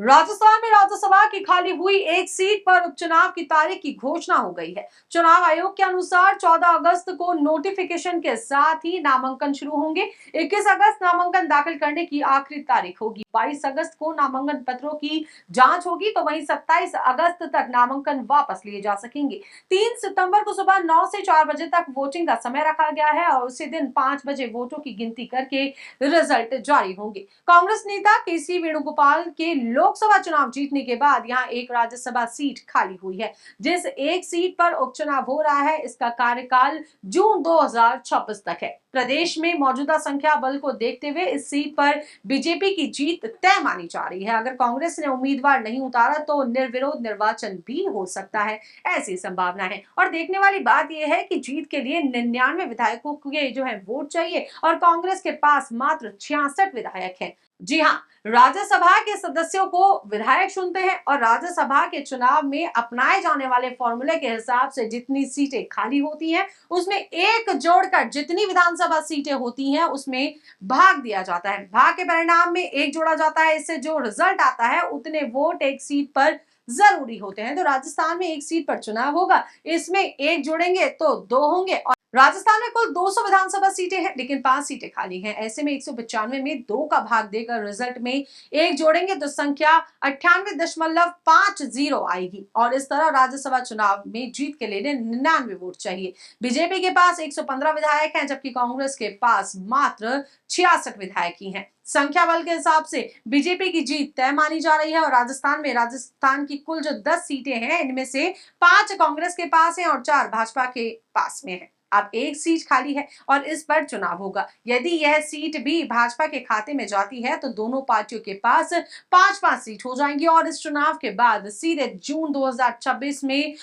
राजस्थान में राज्यसभा की खाली हुई एक सीट पर उपचुनाव की तारीख की घोषणा हो गई है। चुनाव आयोग के अनुसार 14 अगस्त को नोटिफिकेशन के साथ ही नामांकन शुरू होंगे। 21 अगस्त नामांकन दाखिल करने की आखिरी तारीख होगी। 22 अगस्त को नामांकन पत्रों की जांच होगी, तो वहीं 27 अगस्त तक नामांकन वापस लिए जा सकेंगे। 3 सितंबर को सुबह 9 से 4 बजे तक वोटिंग का समय रखा गया है और उसी दिन 5 बजे वोटों की गिनती करके रिजल्ट जारी होंगे। कांग्रेस नेता केसी वेणुगोपाल के लोकसभा चुनाव जीतने के बाद यहां एक राज्यसभा सीट खाली हुई है। जिस एक सीट पर उपचुनाव हो रहा है, इसका कार्यकाल जून 2026 तक है। प्रदेश में मौजूदा संख्या बल को देखते हुए इस सीट पर बीजेपी की जीत तय मानी जा रही है। अगर कांग्रेस ने उम्मीदवार नहीं उतारा तो निर्विरोध निर्वाचन भी हो सकता है, ऐसी संभावना है। और देखने वाली बात यह है कि जीत के लिए 99 विधायकों के जो है वोट चाहिए और कांग्रेस के पास मात्र 66 विधायक हैं। जी हाँ, राज्यसभा के सदस्यों को विधायक चुनते हैं और राज्यसभा के चुनाव में अपनाए जाने वाले फॉर्मूले के हिसाब से जितनी सीटें खाली होती हैं, उसमें एक जोड़कर जितनी विधानसभा सीटें होती हैं उसमें भाग दिया जाता है। भाग के परिणाम में एक जोड़ा जाता है, इससे जो रिजल्ट आता है उतने वोट एक सीट पर जरूरी होते हैं। तो राजस्थान में एक सीट पर चुनाव होगा, इसमें एक जोड़ेंगे तो दो होंगे। और राजस्थान में कुल 200 विधानसभा सीटें हैं, लेकिन 5 सीटें खाली हैं। ऐसे में 195 में 2 का भाग देकर रिजल्ट में एक जोड़ेंगे तो संख्या 98.50 आएगी और इस तरह राज्यसभा चुनाव में जीत के लिए 99 वोट चाहिए। बीजेपी के पास 115 विधायक हैं, जबकि कांग्रेस के पास मात्र 66 विधायक ही हैं। संख्या बल के हिसाब से बीजेपी की जीत तय मानी जा रही है और राजस्थान की कुल जो 10 सीटें हैं, इनमें से 5 कांग्रेस के पास हैं और 4 भाजपा के पास में है। अब एक सीट खाली है और इस पर चुनाव होगा। यदि यह सीट भी भाजपा के खाते में जाती है तो दोनों पार्टियों के पास 5-5 सीट हो जाएंगी और इस चुनाव के बाद सीधे जून 2026 में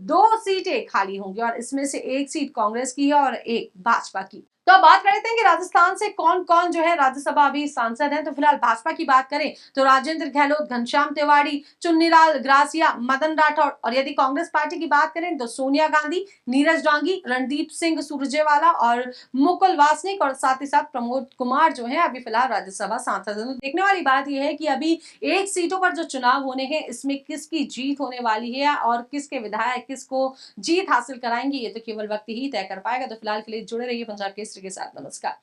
2 सीटें खाली होंगी और इसमें से एक सीट कांग्रेस की है और एक भाजपा की। तो अब बात कर लेते हैं कि राजस्थान से कौन कौन जो है राज्यसभा अभी सांसद हैं। तो फिलहाल भाजपा की बात करें तो राजेंद्र गहलोत, घनश्याम तिवारी, चुन्नीलाल ग्रासिया, मदन राठौड़। और यदि कांग्रेस पार्टी की बात करें तो सोनिया गांधी, नीरज डांगी, रणदीप सिंह सुरजेवाला और मुकुल वासनिक और साथ ही साथ प्रमोद कुमार जो है अभी फिलहाल राज्यसभा सांसद हैं। तो देखने वाली बात यह है कि अभी एक सीटों पर जो चुनाव होने हैं, इसमें किसकी जीत होने वाली है और किसके विधायक किसको जीत हासिल कराएंगे, ये तो केवल वक्त ही तय कर पाएगा। तो फिलहाल के लिए जुड़े रहिए पंजाब केसरी के साथ। नमस्कार।